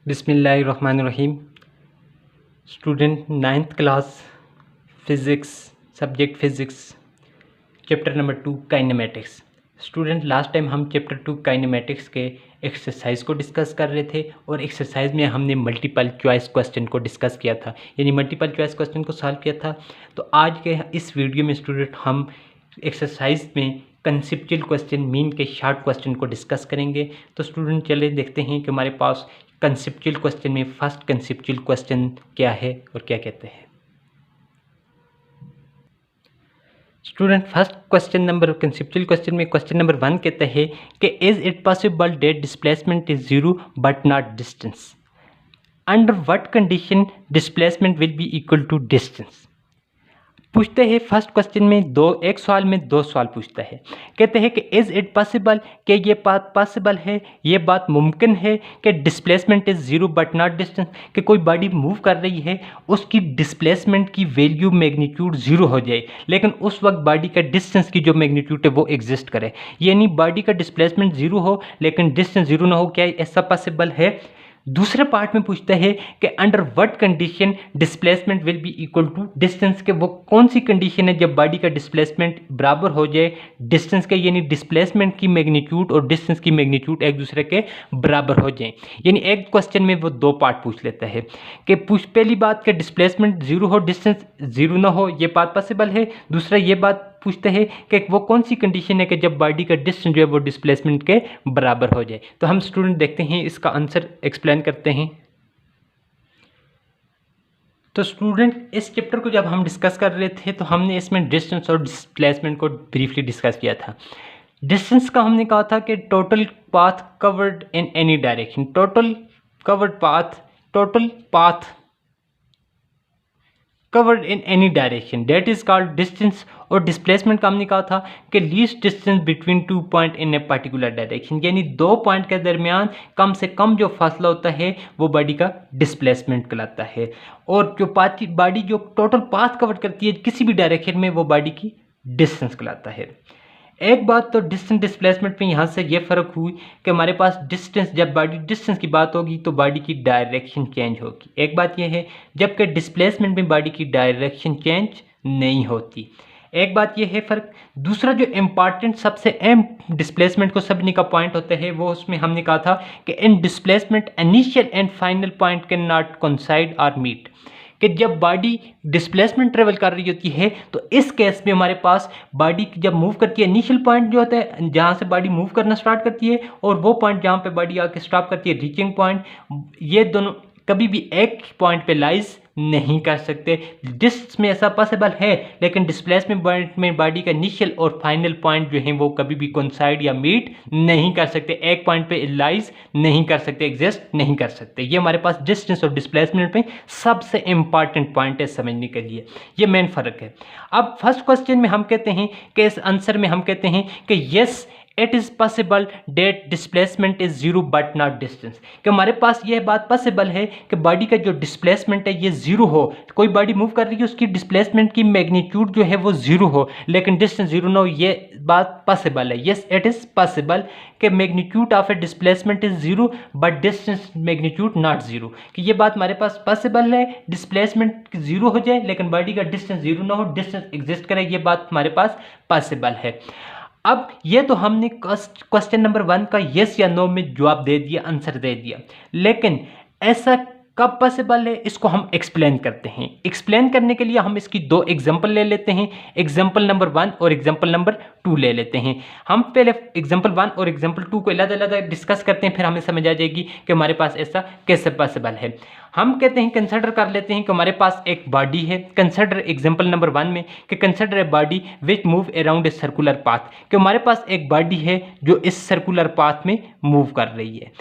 बिस्मिल्लाहिर्रहमानिर्रहीम। Student 9th class physics, subject physics, chapter number 2 kinematics. Student last time हम chapter 2 kinematics के exercise को discuss कर रहे थे और एक्सरसाइज में हमने मल्टीपल चॉइस क्वेश्चन को डिस्कस किया था, यानी मल्टीपल चॉइस क्वेश्चन को सॉल्व किया था। तो आज के इस वीडियो में स्टूडेंट हम एक्सरसाइज में कंसेप्चुअल क्वेश्चन, मीन के शॉर्ट क्वेश्चन को डिस्कस करेंगे। तो स्टूडेंट चले देखते हैं कि हमारे पास कंसेप्चुअल क्वेश्चन में फर्स्ट कंसेप्चुअल क्वेश्चन क्या है और क्या कहते हैं। Student first question number conceptual question में क्वेश्चन नंबर 1 कहते हैं कि is it possible that displacement is zero but not distance? Under what condition displacement will be equal to distance? पूछते हैं फर्स्ट क्वेश्चन में एक सवाल में दो सवाल पूछता है। कहते हैं कि इज़ इट पॉसिबल, कि ये बात पॉसिबल है, ये बात मुमकिन है कि displacement is zero but not distance, कि कोई बॉडी मूव कर रही है, उसकी डिस्प्लेसमेंट की वैल्यू मैग्नीट्यूड ज़ीरो हो जाए, लेकिन उस वक्त बॉडी का डिस्टेंस की जो मैग्नीट्यूड है वो एग्जिस्ट करे, यानी बॉडी का डिस्प्लेसमेंट ज़ीरो हो लेकिन डिस्टेंस ज़ीरो ना हो। क्या ऐसा पॉसिबल है? दूसरे पार्ट में पूछता है कि under what condition displacement will be equal to distance, के वो कौन सी कंडीशन है जब बॉडी का डिस्प्लेसमेंट बराबर हो जाए डिस्टेंस के, यानी डिस्प्लेसमेंट की मैग्नीट्यूड और डिस्टेंस की मैग्नीट्यूड एक दूसरे के बराबर हो जाए। यानी एक क्वेश्चन में वो दो पार्ट पूछ लेता है कि पहली बात कि डिस्प्लेसमेंट जीरो हो, डिस्टेंस जीरो ना हो, ये बात पॉसिबल है। दूसरा ये बात पूछते हैं कि वो कौन सी कंडीशन है कि जब बॉडी का डिस्टेंस जो है वो डिस्प्लेसमेंट के बराबर हो जाए। तो हम स्टूडेंट देखते हैं, इसका आंसर एक्सप्लेन करते हैं। तो स्टूडेंट इस चैप्टर को जब हम डिस्कस कर रहे थे तो हमने इसमें डिस्टेंस और डिस्प्लेसमेंट को ब्रीफली डिस्कस किया था। डिस्टेंस का हमने कहा था कि total path covered in any direction, total path covered in any direction, that is called distance. और डिस्प्लेसमेंट का हमने कहा था कि least distance between two point in a particular direction, यानी दो पॉइंट के दरमियान कम से कम जो फासला होता है वो बॉडी का डिस्प्लेसमेंट कहलाता है। और जो बॉडी जो टोटल पाथ कवर करती है किसी भी डायरेक्शन में वो बॉडी की डिस्टेंस कहलाता है। एक बात तो डिस्टेंस डिस्प्लेसमेंट में यहाँ से ये फ़र्क हुई कि हमारे पास डिस्टेंस, जब बॉडी डिस्टेंस की बात होगी तो बॉडी की डायरेक्शन चेंज होगी, एक बात ये है, जबकि डिस्प्लेसमेंट में बॉडी की डायरेक्शन चेंज नहीं होती, एक बात ये है फ़र्क। दूसरा जो इम्पॉर्टेंट सबसे अहम डिस्प्लेसमेंट को समझने का पॉइंट होता है वो उसमें हमने कहा था कि इन displacement initial and final point can not coincide और मीट, कि जब बॉडी डिस्प्लेसमेंट ट्रेवल कर रही होती है तो इस केस में हमारे पास बॉडी जब मूव करती है, इनिशियल पॉइंट जो होता है जहाँ से बॉडी मूव करना स्टार्ट करती है और वो पॉइंट जहाँ पे बॉडी आके स्टॉप करती है, रीचिंग पॉइंट, ये दोनों कभी भी एक पॉइंट पे लाइज नहीं कर सकते। डिस्टेंस में ऐसा पॉसिबल है, लेकिन डिस्प्लेसमेंट पॉइंट में बॉडी का इनिशियल और फाइनल पॉइंट जो है वो कभी भी कोइंसाइड या मीट नहीं कर सकते, एक पॉइंट पे लाइज नहीं कर सकते, एग्जिस्ट नहीं कर सकते। ये हमारे पास डिस्टेंस और डिस्प्लेसमेंट में सबसे इंपॉर्टेंट पॉइंट है समझने के लिए, ये मेन फर्क है। अब फर्स्ट क्वेश्चन में हम कहते हैं कि इस आंसर में हम कहते हैं कि yes it is possible that displacement is zero but not distance, कि हमारे पास यह बात पॉसिबल है कि बॉडी का जो डिस्प्लेसमेंट है ये जीरो हो, कोई बॉडी मूव कर रही है उसकी डिस्प्लेसमेंट की मैग्नीट्यूड जो है वो जीरो हो लेकिन डिस्टेंस जीरो ना हो, ये बात पॉसिबल है। यस इट इज़ पॉसिबल कि magnitude of A displacement is zero but distance magnitude not zero, कि ये बात हमारे पास पॉसिबल है, डिस्प्लेसमेंट जीरो हो जाए लेकिन बॉडी का डिस्टेंस जीरो ना हो, डिस्टेंस एग्जिस्ट करे, ये बात हमारे पास पॉसिबल है। अब ये तो हमने क्वेश्चन नंबर 1 का यस या नो में जवाब दे दिया, आंसर दे दिया, लेकिन ऐसा कब पॉसिबल है इसको हम एक्सप्लेन करते हैं। एक्सप्लेन करने के लिए हम इसकी दो एग्जांपल ले लेते हैं, एग्जांपल नंबर 1 और एग्जांपल नंबर 2 ले लेते हैं। हम पहले एग्जांपल 1 और एग्जांपल 2 को अलग-अलग डिस्कस करते हैं, फिर हमें समझ आ जाएगी कि हमारे पास ऐसा कैसे पॉसिबल है। हम कहते हैं, कंसिडर कर लेते हैं कि हमारे पास एक बॉडी है, कंसिडर एग्जांपल नंबर 1 में कि consider a body which move around a circular path, कि हमारे पास एक बॉडी है जो इस सर्कुलर पाथ में मूव कर रही है।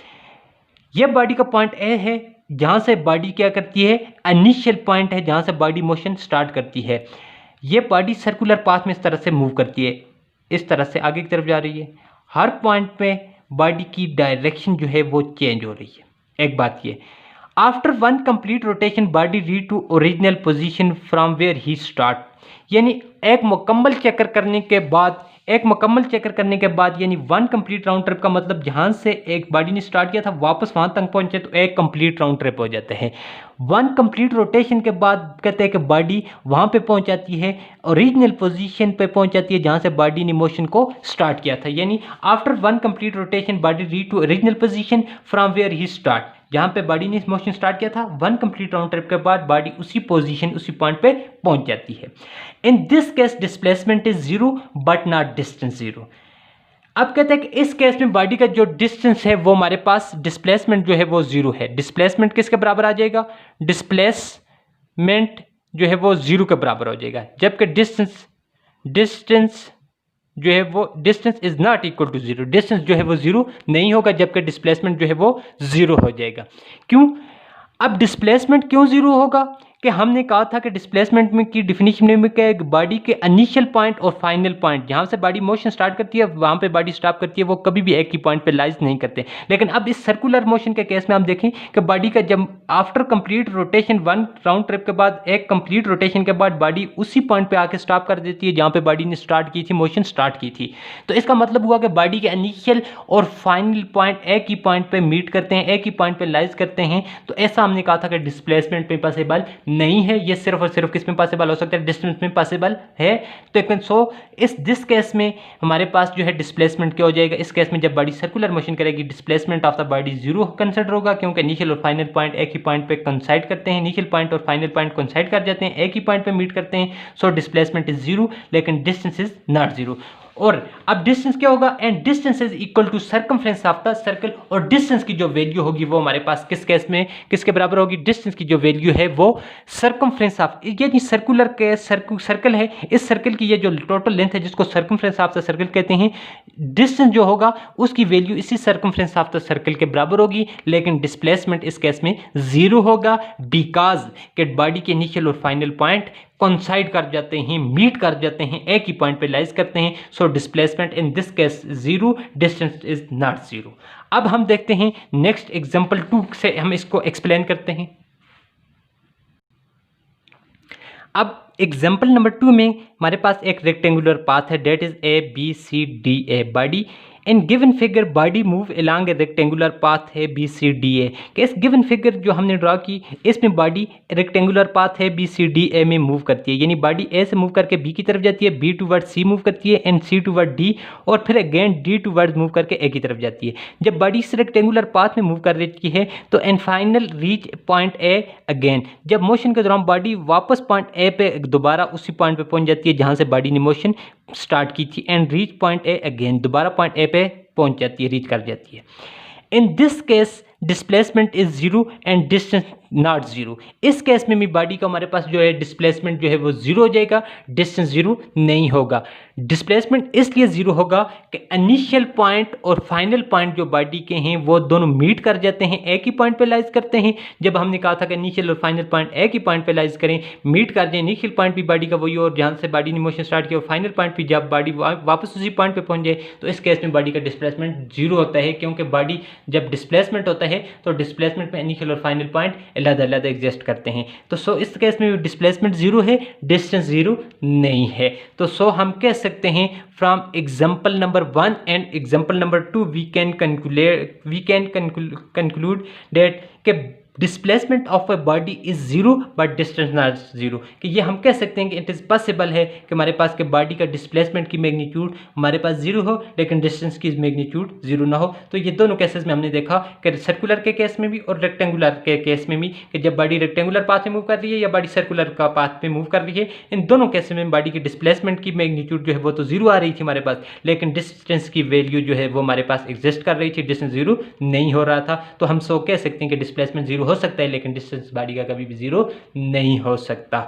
यह बॉडी का पॉइंट ए है जहाँ से बॉडी क्या करती है, इनिशियल पॉइंट है जहाँ से बॉडी मोशन स्टार्ट करती है। ये बॉडी सर्कुलर पाथ में इस तरह से मूव करती है, इस तरह से आगे की तरफ जा रही है, हर पॉइंट पे बॉडी की डायरेक्शन जो है वो चेंज हो रही है, एक बात ये। After one complete rotation body reach to original position from where he start, यानी एक मुकम्मल चक्कर करने के बाद यानी वन कंप्लीट राउंड ट्रिप का मतलब जहां से एक बॉडी ने स्टार्ट किया था वापस वहां तक पहुंचे तो एक कंप्लीट राउंड ट्रिप हो जाता है। वन कंप्लीट रोटेशन के बाद कहते हैं कि बॉडी वहां पे पहुंच जाती है, ओरिजिनल पोजीशन पे पहुंच जाती है जहां से बॉडी ने मोशन को स्टार्ट किया था। यानी after one complete rotation body reach to original position from where he start, जहां पे बॉडी ने मोशन स्टार्ट किया था वन कंप्लीट राउंड ट्रिप के बाद बॉडी उसी पोजीशन उसी पॉइंट पे पहुंच जाती है। In this case displacement is zero but not distance zero. अब कहते हैं कि इस केस में बॉडी का जो डिस्टेंस है वो हमारे पास डिस्प्लेसमेंट जो है वो जीरो है। डिस्प्लेसमेंट किसके बराबर आ जाएगा? डिस्प्लेसमेंट जो है वो जीरो के बराबर हो जाएगा, जबकि डिस्टेंस जो है वो distance is not equal to zero, distance जो है वो जीरो नहीं होगा, जबकि डिस्प्लेसमेंट जो है वो जीरो हो जाएगा। क्यों? अब डिस्प्लेसमेंट क्यों जीरो होगा कि हमने कहा था कि डिस्प्लेसमेंट में की डिफिनीशन में क्या है, बॉडी के इनिशियल पॉइंट और फाइनल पॉइंट, जहां से बॉडी मोशन स्टार्ट करती है वहां पे बॉडी स्टॉप करती है, वो कभी भी एक ही पॉइंट पे लाइज नहीं करते। लेकिन अब इस सर्कुलर मोशन के केस में हम देखें कि बॉडी का जब after complete rotation one round trip के बाद एक कंप्लीट रोटेशन के बाद बॉडी उसी पॉइंट पे आके स्टॉप कर देती है जहां पे बॉडी ने स्टार्ट की थी, मोशन स्टार्ट की थी। तो इसका मतलब हुआ कि बॉडी के इनिशियल और फाइनल पॉइंट एक ही पॉइंट पे मीट करते हैं, एक ही पॉइंट पे लाइज करते हैं। तो ऐसा हमने कहा था कि डिस्प्लेसमेंट में पॉसिबल नहीं है, ये सिर्फ और सिर्फ किस में पॉसिबल हो सकता है? डिस्टेंस में पॉसिबल है। तो सो इस दिस केस में हमारे पास जो है डिस्प्लेसमेंट क्या हो जाएगा? इस केस में जब बॉडी सर्कुलर मोशन करेगी displacement of the body zero consider होगा, क्योंकि इनिशियल और फाइनल पॉइंट एक ही पॉइंट पे कोइंसाइड करते हैं, इनिशियल पॉइंट और फाइनल पॉइंट कोइंसाइड कर जाते हैं, एक ही पॉइंट पे मीट करते हैं। सो डिस्प्लेसमेंट इज जीरो, लेकिन डिस्टेंस इज नॉट जीरो। और अब डिस्टेंस क्या होगा? And distance is equal to circumference of the circle, और डिस्टेंस की जो वैल्यू होगी वो हमारे पास किस केस में किसके बराबर होगी? डिस्टेंस की जो वैल्यू है वो सर्कमफ्रेंस ऑफ, यानी सर्कुलर के सर्कल है, इस सर्कल की ये जो टोटल लेंथ है जिसको सर्कमफ्रेंस ऑफ द सर्कल कहते हैं, डिस्टेंस जो होगा उसकी वैल्यू इसी सर्कमफ्रेंस ऑफ द सर्कल के बराबर होगी। लेकिन डिस्प्लेसमेंट इस केस में जीरो होगा, बिकॉज के बॉडी के इनिशियल और फाइनल पॉइंट कोइंसाइड कर जाते हैं, मीट कर जाते हैं, एक ही पॉइंट पे लाइज करते हैं। So displacement in this case zero, distance is not zero. अब हम देखते हैं नेक्स्ट एग्जांपल 2 से हम इसको एक्सप्लेन करते हैं। अब एग्जांपल नंबर 2 में हमारे पास एक रेक्टेंगुलर पाथ है, that is A B C D A body. In given figure body move along a rectangular path है बी सी डी ए। इस गिवन फिगर जो हमने ड्रॉ की इसमें बॉडी रेक्टेंगुलर पाथ है बी सी डी ए में move करती है, यानी बॉडी ए से मूव करके बी की तरफ जाती है, बी टूवर्ड सी मूव करती है, एंड सी टूवर्ड डी, और फिर अगेन डी टूवर्ड मूव करके ए की तरफ जाती है। जब बॉडी इस रेक्टेंगुलर पाथ में मूव कर रही है तो and final reach point A again, जब मोशन के दौरान बॉडी वापस पॉइंट ए पे दोबारा उसी पॉइंट पे पहुंच जाती है जहां से बॉडी ने मोशन स्टार्ट की थी, and reach point A again, दोबारा पॉइंट ए पे पहुंच जाती है, रीच कर जाती है। In this case displacement is zero and distance not zero. इस केस में भी बॉडी का हमारे पास जो है डिस्प्लेसमेंट जो है वो जीरो हो जाएगा, डिस्टेंस जीरो नहीं होगा। डिस्प्लेसमेंट इसलिए जीरो होगा कि इनिशियल पॉइंट और फाइनल पॉइंट जो बॉडी के हैं वो दोनों मीट कर जाते हैं, एक ही पॉइंट पे लाइज करते हैं। जब हमने कहा था कि इनिशियल और फाइनल पॉइंट एक ही पॉइंट पे लाइज करें, मीट कर जाए, इनिशियल पॉइंट भी बॉडी का वही और जहाँ से बॉडी ने मोशन स्टार्ट किया, और फाइनल पॉइंट भी जब बॉडी वापस उसी पॉइंट पे पहुंच जाए, तो इस केस में बॉडी का डिस्प्लेसमेंट जीरो होता है, क्योंकि बॉडी जब डिस्प्लेसमेंट होता है तो डिस्प्लेसमेंट में इनिशियल और फाइनल पॉइंट अलग अलग एग्जिस्ट करते हैं। तो सो इस केस में डिस्प्लेसमेंट जीरो है, डिस्टेंस जीरो नहीं है। तो सो हम कह सकते हैं from example number 1 and example number 2 we can conclude that के displacement of a body is zero but distance not zero, कि ये हम कह सकते हैं कि इट इज़ पॉसिबल है कि हमारे पास के बॉडी का डिस्प्लेसमेंट की मैग्नीट्यूड हमारे पास जीरो हो लेकिन डिस्टेंस की मैग्नीट्यूड जीरो ना हो। तो ये दोनों केसेस में हमने देखा कि सर्कुलर के केस में भी और रेक्टेंगुलर के केस में भी, कि जब बॉडी रेक्टेंगुलर पाथ में मूव कर रही है या बॉडी सर्कुलर का पाथ में मूव कर रही है, इन दोनों केसेस में बॉडी की डिस्प्लेसमेंट की मैग्नीट्यूड जो है वो तो जीरो आ रही थी हमारे पास, लेकिन डिस्टेंस की वैल्यू जो है वो हमारे पास एग्जिस्ट कर रही थी, डिस्टेंस जीरो नहीं हो रहा था। तो हम सो कह सकते हैं कि डिस्प्लेसमेंट जीरो हो सकता है लेकिन डिस्टेंस बॉडी का कभी भी जीरो नहीं हो सकता।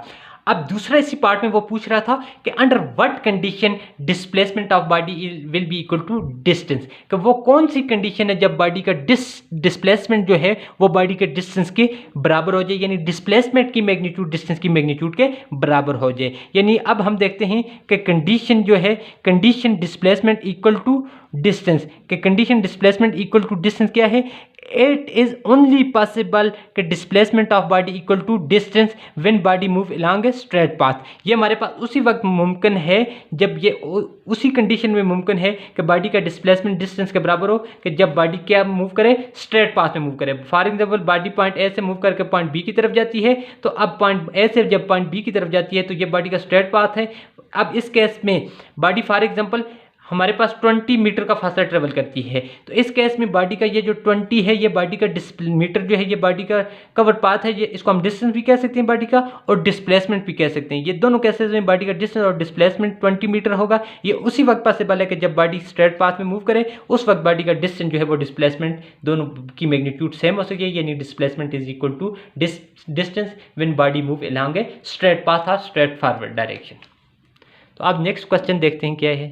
अब दूसरा इसी पार्ट में वो पूछ रहा था कि under what condition displacement of body will be equal to distance, कि वो कौन सी कंडीशन है जब बॉडी का डिस्प्लेसमेंट जो है वो बॉडी के डिस्टेंस के बराबर हो जाए, यानी डिस्प्लेसमेंट की मैग्नीट्यूड डिस्टेंस की मैग्नीट्यूड के बराबर हो जाए। यानी अब हम देखते हैं कि कंडीशन जो है, condition displacement equal to distance, के condition displacement equal to distance क्या है? इट इज़ ओनली पॉसिबल कि displacement of body equal to distance when body move along a straight path. ये हमारे पास उसी वक्त मुमकिन है जब ये उसी कंडीशन में मुमकिन है कि बॉडी का डिस्प्लेसमेंट डिस्टेंस के बराबर हो कि जब बॉडी क्या मूव करे, स्ट्रेट पाथ में मूव करे। For example body point A से मूव करके पॉइंट बी की तरफ जाती है, तो अब पॉइंट ए से जब पॉइंट बी की तरफ जाती है तो ये बॉडी का स्ट्रेट पाथ है। अब इस केस में बॉडी फॉर एग्जांपल हमारे पास 20 मीटर का फासला ट्रेवल करती है, तो इस केस में बॉडी का ये जो 20 है ये बॉडी का मीटर जो है ये बॉडी का कवर पाथ है, ये इसको हम डिस्टेंस भी कह सकते हैं बॉडी का, और डिस्प्लेसमेंट भी कह सकते हैं। ये दोनों केसेस में बॉडी का डिस्टेंस और डिस्प्लेसमेंट 20 मीटर होगा। ये उसी वक्त पॉसिबल है कि जब बॉडी स्ट्रेट पाथ में मूव करे उस वक्त बॉडी का डिस्टेंस जो है वो डिस्प्लेसमेंट दोनों की मैग्नीट्यूड सेम हो सके, यानी displacement is equal to distance when body move along a straight path और स्ट्रेट फॉरवर्ड डायरेक्शन। तो अब नेक्स्ट क्वेश्चन देखते हैं क्या है।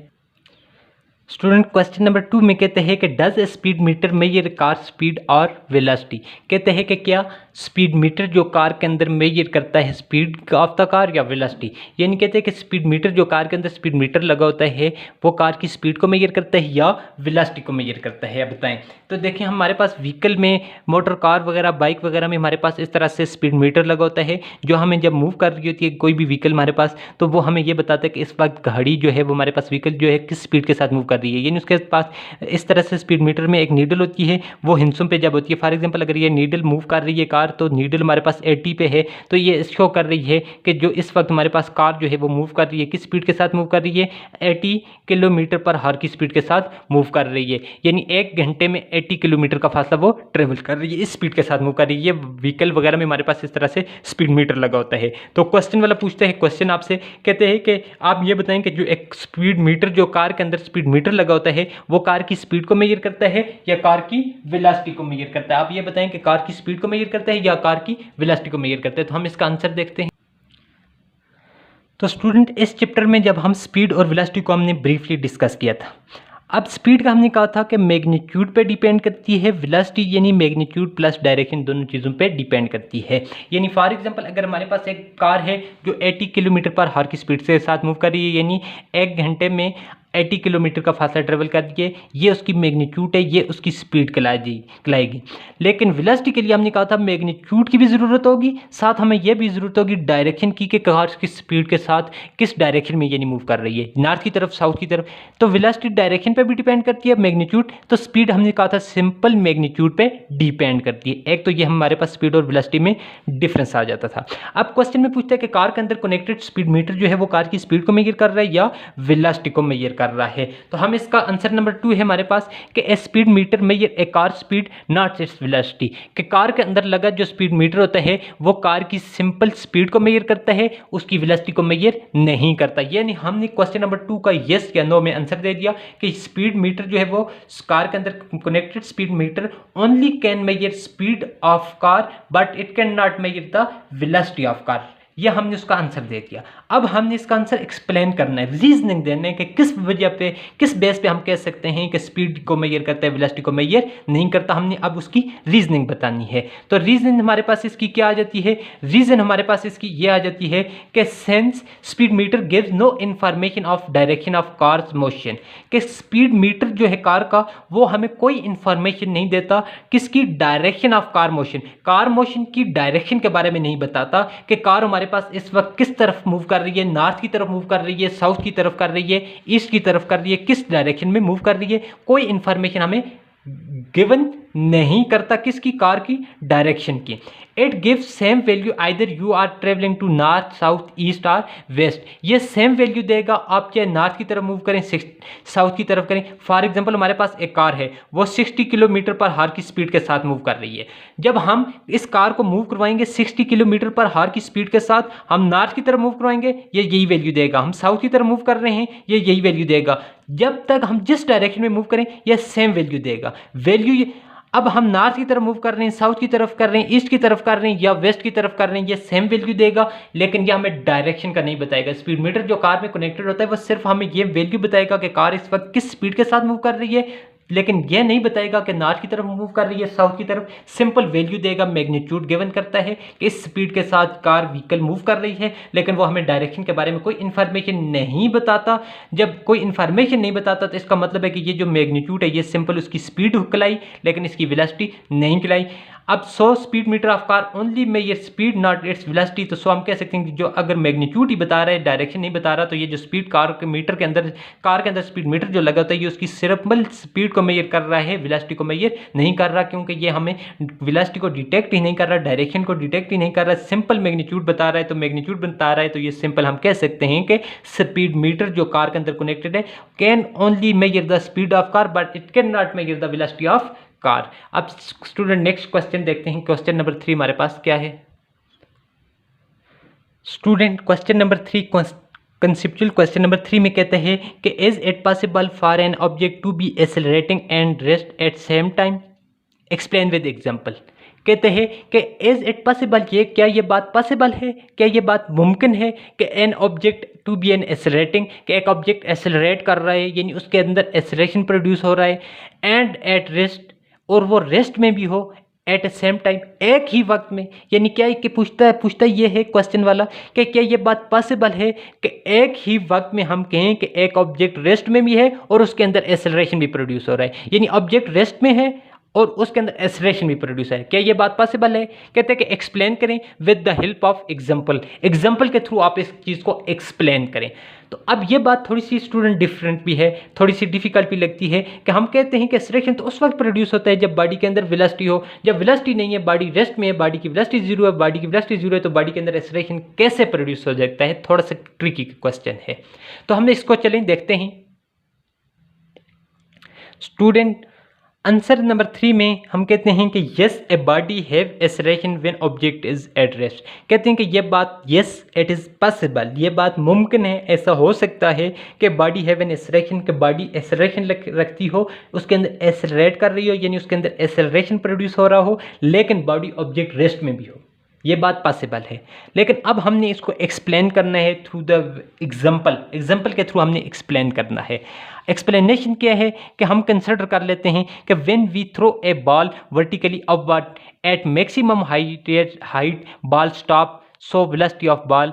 स्टूडेंट क्वेश्चन नंबर 2 में कहते हैं कि does speed metre major car speed और वेलोसिटी। कहते हैं कि क्या स्पीड मीटर जो कार के अंदर मेजर करता है स्पीड ऑफ द कार या वेलोसिटी। यानी कहते हैं कि स्पीड मीटर जो कार के अंदर स्पीड मीटर लगा होता है वो कार की स्पीड को मेजर करता है या वेलोसिटी को मेजर करता है। अब बताएं। तो देखिए हमारे पास व्हीकल में, मोटर कार वगैरह, बाइक वगैरह में हमारे पास इस तरह से स्पीड मीटर लगा होता है जो हमें जब मूव कर रही होती है कोई भी व्हीकल हमारे पास, तो वो हमें ये बताता है कि इस वक्त घड़ी जो है वो हमारे पास व्हीकल जो है किस स्पीड के साथ मूव कर रही है। यानी उसके पास इस तरह से स्पीड मीटर में एक नीडल होती है, वो हिंसों पे जब होती है। फॉर एग्जांपल अगर ये नीडल मूव कर रही है कार, तो नीडल हमारे पास 80 पे है, तो ये शो कर रही है कि जो इस वक्त हमारे पास कार जो है वो मूव कर रही है, किस स्पीड के साथ मूव कर रही है, 80 किलोमीटर पर हॉर की स्पीड के साथ मूव कर रही है। यानी 1 घंटे में 80 किलोमीटर का फासला वो ट्रेवल कर रही है, इस स्पीड के साथ मूव कर रही है। व्हीकल वगैरह में हमारे पास इस तरह से स्पीड मीटर लगा होता है। तो क्वेश्चन वाला पूछते हैं क्वेश्चन आपसे, कहते हैं कि आप ये बताएं कि जो एक स्पीड मीटर जो कार के अंदर स्पीड मीटर लगा होता है वो कार की स्पीड को मेजर करता है या कार की वेलोसिटी को मेजर करता है। आप ये बताएं कि कार की स्पीड को मेजर करता है या कार की वेलोसिटी को मेजर करता है। तो हम इसका आंसर देखते हैं। तो स्टूडेंट इस चैप्टर में जब हम स्पीड और वेलोसिटी को हमने ब्रीफली डिस्कस किया था। अब स्पीड का हमने कहा था कि मैग्नीट्यूड पे डिपेंड करती है, वेलोसिटी यानी मैग्नीट्यूड प्लस डायरेक्शन दोनों चीज़ों पे डिपेंड करती है। यानी फॉर एग्जांपल अगर हमारे पास एक कार है जो 80 किलोमीटर पर हॉर की स्पीड के साथ मूव कर रही है, यानी 1 घंटे में 80 किलोमीटर का फासला ट्रेवल कर दिए, ये उसकी मैग्नीट्यूड है, ये उसकी स्पीड कहलाएगी। लेकिन वेलोसिटी के लिए हमने कहा था मैग्नीट्यूड की भी ज़रूरत होगी, साथ हमें यह भी ज़रूरत होगी डायरेक्शन की कि कार की स्पीड के साथ किस डायरेक्शन में ये मूव कर रही है, नॉर्थ की तरफ, साउथ की तरफ। तो वेलोसिटी डायरेक्शन पे भी डिपेंड करती है, मैग्नीट्यूड तो स्पीड हमने कहा था सिंपल मैग्नीट्यूड पे डिपेंड करती है। एक तो ये हमारे पास स्पीड और वेलोसिटी में डिफरेंस आ जाता था। अब क्वेश्चन में पूछता है कि कार के अंदर कनेक्टेड स्पीड मीटर जो है वो कार की स्पीड को मेजर कर रहा है या वेलोसिटी को मेजर कर रहा है। तो हम इसका आंसर नंबर 2 है हमारे पास कि ए speed metre major A car speed not its velocity, कि कार के अंदर लगा जो स्पीड मीटर होता है वो कार की सिंपल स्पीड को मेजर करता है, उसकी वेलोसिटी को मेजर नहीं करता। यानी हमने क्वेश्चन नंबर 2 का यस या नो में आंसर दे दिया कि स्पीड मीटर जो है वो कार के अंदर connected speed metre only can measure speed of car but it can not measure the velocity of car. यह हमने उसका आंसर दे दिया। अब हमने इसका आंसर एक्सप्लेन करना है, रीजनिंग देने कि किस वजह पे, किस बेस पे हम कह सकते हैं कि स्पीड को मेजर करता है वेलोसिटी को मेजर नहीं करता। हमने अब उसकी रीजनिंग बतानी है। तो रीजन हमारे पास इसकी क्या आ जाती है, रीजन हमारे पास इसकी ये आ जाती है कि since speed meter gives no information of direction of car's motion, कि स्पीड मीटर जो है कार का वो हमें कोई इंफॉर्मेशन नहीं देता किसकी, डायरेक्शन ऑफ कार मोशन की डायरेक्शन के बारे में नहीं बताता कि कार हमारे पास इस वक्त किस तरफ मूव कर रही है, नॉर्थ की तरफ मूव कर रही है, साउथ की तरफ कर रही है, ईस्ट की तरफ कर रही है, किस डायरेक्शन में मूव कर रही है, कोई इंफॉर्मेशन हमें गिवन नहीं करता किसकी, कार की डायरेक्शन की। It gives same value either you are travelling to north, south, east और वेस्ट। ये सेम वैल्यू देगा आप चाहे नॉर्थ की तरफ मूव करें, साउथ की तरफ करें। फॉर एग्जांपल हमारे पास एक कार है वो 60 किलोमीटर पर हॉर की स्पीड के साथ मूव कर रही है। जब हम इस कार को मूव करवाएंगे 60 किलोमीटर पर हॉर की स्पीड के साथ, हम नॉर्थ की तरफ मूव करवाएंगे ये यही वैल्यू देगा, हम साउथ की तरफ मूव कर रहे हैं ये यही वैल्यू देगा। जब तक हम जिस डायरेक्शन में मूव करें यह सेम वैल्यू देगा। वैल्यू अब हम नॉर्थ की तरफ मूव कर रहे हैं, साउथ की तरफ कर रहे हैं, ईस्ट की तरफ कर रहे हैं या वेस्ट की तरफ कर रहे हैं, ये सेम वैल्यू देगा, लेकिन ये हमें डायरेक्शन का नहीं बताएगा। स्पीड मीटर जो कार में कनेक्टेड होता है वो सिर्फ हमें ये वैल्यू बताएगा कि कार इस वक्त किस स्पीड के साथ मूव कर रही है, लेकिन यह नहीं बताएगा कि नॉर्थ की तरफ मूव कर रही है साउथ की तरफ। सिंपल वैल्यू देगा, मैग्नीट्यूड गिवन करता है कि इस स्पीड के साथ कार व्हीकल मूव कर रही है, लेकिन वो हमें डायरेक्शन के बारे में कोई इन्फॉर्मेशन नहीं बताता। जब कोई इन्फॉर्मेशन नहीं बताता तो इसका मतलब है कि ये जो मैग्नीट्यूड है ये सिंपल उसकी स्पीड कहलाई, लेकिन इसकी वेलोसिटी नहीं कहलाई। अब 100 speed meter of car only measure speed not its velocity, तो सो हम कह सकते हैं कि जो अगर मैग्नीट्यूड ही बता रहा है, डायरेक्शन नहीं बता रहा, तो ये जो स्पीड कार के मीटर के अंदर, कार के अंदर स्पीड मीटर जो लगा होता है ये उसकी सिर्फ स्पीड को मेजर कर रहा है, वेलोसिटी को मेजर नहीं कर रहा, क्योंकि ये हमें वेलोसिटी को डिटेक्ट ही नहीं कर रहा, डायरेक्शन को डिटेक्ट ही नहीं कर रहा, सिंपल मैग्नीट्यूड बता रहा है। तो मैग्नीट्यूड बता रहा है तो ये सिंपल हम कह सकते हैं कि स्पीड मीटर जो कार के अंदर कनेक्टेड है can only measure the speed of car but it can not measure the velocity of car. अब स्टूडेंट नेक्स्ट क्वेश्चन देखते हैं। क्वेश्चन नंबर 3 हमारे पास क्या है student? Question number 3 conceptual question number 3 में कहते हैं कि is it possible for an object to be accelerating and rest at same time? Explain with example. कहते हैं कि इज इट पॉसिबल, ये क्या ये बात पॉसिबल है, क्या ये बात मुमकिन है कि an object to be an accelerating, कि एक ऑब्जेक्ट एक्सेलरेट कर रहा है यानी उसके अंदर एक्सेलरेशन प्रोड्यूस हो रहा है, एंड एट रेस्ट, और वो रेस्ट में भी हो एट ए सेम टाइम, एक ही वक्त में। यानी क्या है कि पूछता ये है क्वेश्चन वाला कि क्या ये बात पॉसिबल है कि एक ही वक्त में हम कहें कि एक ऑब्जेक्ट रेस्ट में भी है और उसके अंदर एक्सेलरेशन भी प्रोड्यूस हो रहा है, यानी ऑब्जेक्ट रेस्ट में है और उसके अंदर एक्सेलरेशन भी प्रोड्यूस है। क्या ये बात पॉसिबल है? कहते हैं कि एक्सप्लेन करें with the help of example, example के थ्रू आप इस चीज़ को एक्सप्लेन करें। तो अब ये बात थोड़ी सी स्टूडेंट डिफरेंट भी है, थोड़ी सी डिफिकल्ट भी लगती है कि हम कहते हैं कि एक्सेलरेशन तो उस वक्त प्रोड्यूस होता है जब बॉडी के अंदर वेलोसिटी हो, जब वेलोसिटी नहीं है, बॉडी रेस्ट में है, बॉडी की वेलोसिटी जीरो है, बॉडी की वेलोसिटी जीरो है, तो बॉडी के अंदर एक्सेलरेशन कैसे प्रोड्यूस हो जाता है? थोड़ा सा ट्रिकी क्वेश्चन है, तो हम इसको चलें देखते हैं। स्टूडेंट आंसर नंबर 3 में हम कहते हैं कि yes a body have acceleration when object is at rest. कहते हैं कि ये बात यस इट इज़ पॉसिबल, ये बात मुमकिन है, ऐसा हो सकता है कि बॉडी हैव एन एक्सेलरेशन, कि बॉडी एक्सेलरेशन रखती हो, उसके अंदर एक्सेलरेट कर रही हो यानी उसके अंदर एक्सेलरेशन प्रोड्यूस हो रहा हो, लेकिन बॉडी ऑब्जेक्ट रेस्ट में भी हो, ये बात पॉसिबल है। लेकिन अब हमने इसको एक्सप्लेन करना है थ्रू द एग्जांपल, एग्जांपल के थ्रू हमने एक्सप्लेन करना है। एक्सप्लेनेशन क्या है कि हम कंसिडर कर लेते हैं कि when we throw a ball vertically upward at maximum height ball stop, so velocity of ball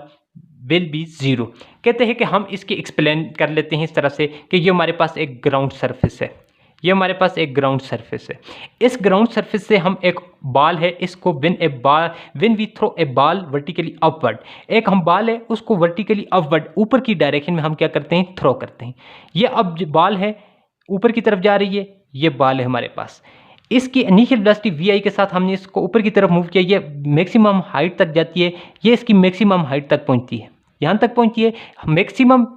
will be zero. कहते हैं कि हम इसकी एक्सप्लेन कर लेते हैं इस तरह से कि ये हमारे पास एक ग्राउंड सरफेस है, ये हमारे पास एक ग्राउंड सरफेस है। इस ग्राउंड सरफेस से हम एक बॉल है, इसको when we throw a ball vertically upward, एक हम बॉल है उसको वर्टिकली अपवर्ड ऊपर की डायरेक्शन में हम क्या करते हैं? थ्रो करते हैं। ये अब बॉल है ऊपर की तरफ जा रही है, ये बॉल है हमारे पास, इसकी इनिशियल वेलोसिटी वी के साथ हमने इसको ऊपर की तरफ मूव किया, ये मैक्सिमम हाइट तक जाती है, ये इसकी मैक्सिमम हाइट तक पहुंचती है, यहाँ तक पहुंची है, मैक्सिमम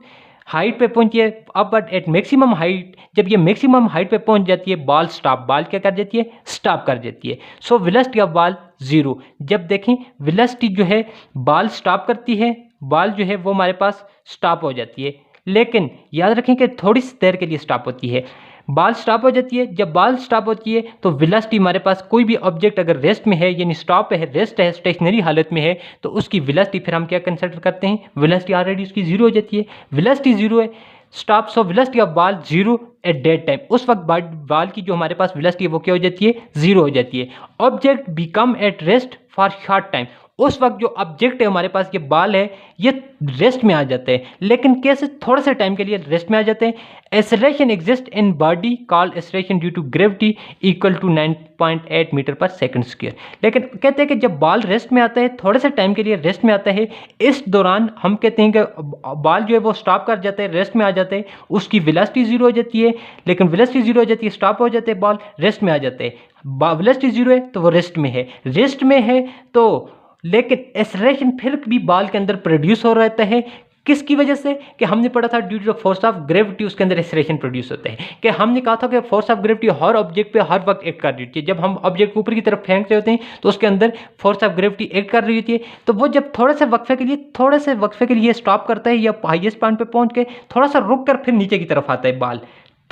हाइट पे पहुंची है। अब एट मैक्सिमम हाइट, जब ये मैक्सिमम हाइट पे पहुंच जाती है, बॉल स्टॉप, बॉल क्या कर जाती है? स्टॉप कर जाती है। सो वेलोसिटी ऑफ बॉल जीरो। जब देखें वेलोसिटी जो है बॉल स्टॉप करती है, बॉल जो है वो हमारे पास स्टॉप हो जाती है, लेकिन याद रखें कि थोड़ी सी देर के लिए स्टॉप होती है, बॉल स्टॉप हो जाती है। जब बॉल स्टॉप होती है तो वेलोसिटी हमारे पास, कोई भी ऑब्जेक्ट अगर रेस्ट में है यानी स्टॉप है, रेस्ट है, स्टेशनरी हालत में है, तो उसकी वेलोसिटी फिर हम क्या कंसिडर करते हैं? वेलोसिटी ऑलरेडी उसकी जीरो हो जाती है, वेलोसिटी जीरो है, stop, so velocity of ball zero at that time. उस वक्त बॉल की जो हमारे पास वेलोसिटी है वो क्या हो जाती है? जीरो हो जाती है। Object become at rest for short time, उस वक्त जो ऑब्जेक्ट है हमारे पास, ये बॉल है, ये रेस्ट में आ जाते हैं, लेकिन कैसे? थोड़े से टाइम के लिए रेस्ट में आ जाते हैं। Acceleration exist in body called acceleration due to gravity equal to 9.8 metre per second square. लेकिन कहते हैं कि जब बॉल रेस्ट में आता है, थोड़े से टाइम के लिए रेस्ट में आता है, इस दौरान हम कहते हैं कि बॉल जो है वो स्टॉप कर जाता है, रेस्ट में आ जाते हैं, उसकी वेलोसिटी जीरो हो जाती है, लेकिन वेलोसिटी जीरो हो जाती है, स्टॉप हो जाते हैं, बॉल रेस्ट में आ जाते हैं। वेलोसिटी जीरो है तो वो रेस्ट में है, रेस्ट में है तो, लेकिन एक्सेलरेशन फिर भी बॉल के अंदर प्रोड्यूस हो रहता है, किसकी वजह से? कि हमने पढ़ा था due to force of gravity उसके अंदर एक्सेलरेशन प्रोड्यूस होता है, कि हमने कहा था कि force of gravity her object पे हर वक्त एक्ट कर रही होती है। जब हम ऑब्जेक्ट को ऊपर की तरफ फेंक रहे होते हैं तो उसके अंदर फोर्स ऑफ ग्रेविटी एक्ट कर रही होती है, तो वो जब थोड़े से वक्फे के लिए स्टॉप करता है या हाईएस्ट पॉइंट पे पहुंच के थोड़ा सा रुक कर फिर नीचे की तरफ आता है बॉल,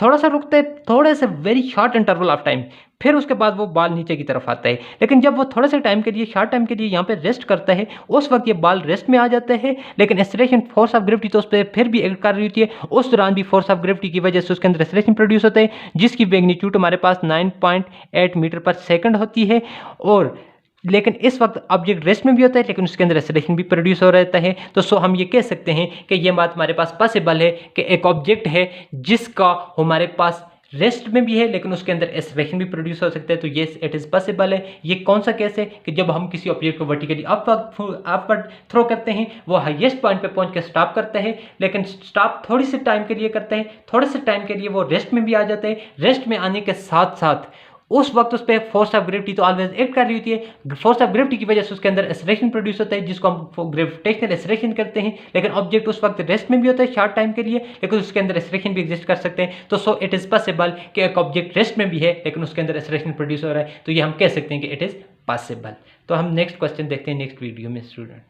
थोड़ा सा रुकता है, थोड़े से very short interval of time, फिर उसके बाद वो बाल नीचे की तरफ आता है। लेकिन जब वो थोड़े से टाइम के लिए, शॉर्ट टाइम के लिए यहाँ पे रेस्ट करता है, उस वक्त ये बाल रेस्ट में आ जाते हैं। लेकिन एक्सेलरेशन, फोर्स ऑफ ग्रेविटी तो उस पर फिर भी एक्ट कर रही होती है। उस दौरान भी फोर्स ऑफ ग्रेविटी की वजह से उसके अंदर एक्सेलरेशन प्रोड्यूस होता है, जिसकी मैग्नीट्यूड हमारे पास 9.8 मीटर पर सेकंड होती है। और लेकिन इस वक्त ऑब्जेक्ट रेस्ट में भी होता है, लेकिन उसके अंदर एक्सेलरेशन भी प्रोड्यूस हो रहता है। तो सो हम ये कह सकते हैं कि ये बात हमारे पास पॉसिबल है कि एक ऑब्जेक्ट है जिसका हमारे पास रेस्ट में भी है, लेकिन उसके अंदर एक्सेलरेशन भी प्रोड्यूस हो सकता है। तो ये इट इज़ पॉसिबल है। ये कौन सा केस है कि जब हम किसी ऑब्जेक्ट को वर्टिकली अपवर्ड थ्रो करते हैं, वो हाईएस्ट पॉइंट पे पहुंच के स्टॉप करता है, लेकिन स्टॉप थोड़ी सी टाइम के लिए करते हैं, थोड़े से टाइम के लिए वो रेस्ट में भी आ जाते हैं। रेस्ट में आने के साथ साथ उस वक्त उस पर फोर्स ऑफ ग्रेविटी तो ऑलवेज एक्ट कर रही होती है। फोर्स ऑफ ग्रेविटी की वजह से उसके अंदर एक्सेलरेशन प्रोड्यूस होता है, जिसको हम ग्रेविटेशनल एक्सेलरेशन करते हैं। लेकिन ऑब्जेक्ट उस वक्त रेस्ट में भी होता है शॉर्ट टाइम के लिए, लेकिन उसके अंदर एक्सेलरेशन भी एग्जिस्ट कर सकते हैं। तो सो इट इज़ पॉसिबल कि एक ऑब्जेक्ट रेस्ट में भी है, लेकिन उसके अंदर एक्सेलरेशन प्रोड्यूस हो रहा है। तो ये हम कह सकते हैं कि इट इज़ पॉसिबल। तो हम नेक्स्ट क्वेश्चन देखते हैं नेक्स्ट वीडियो में स्टूडेंट।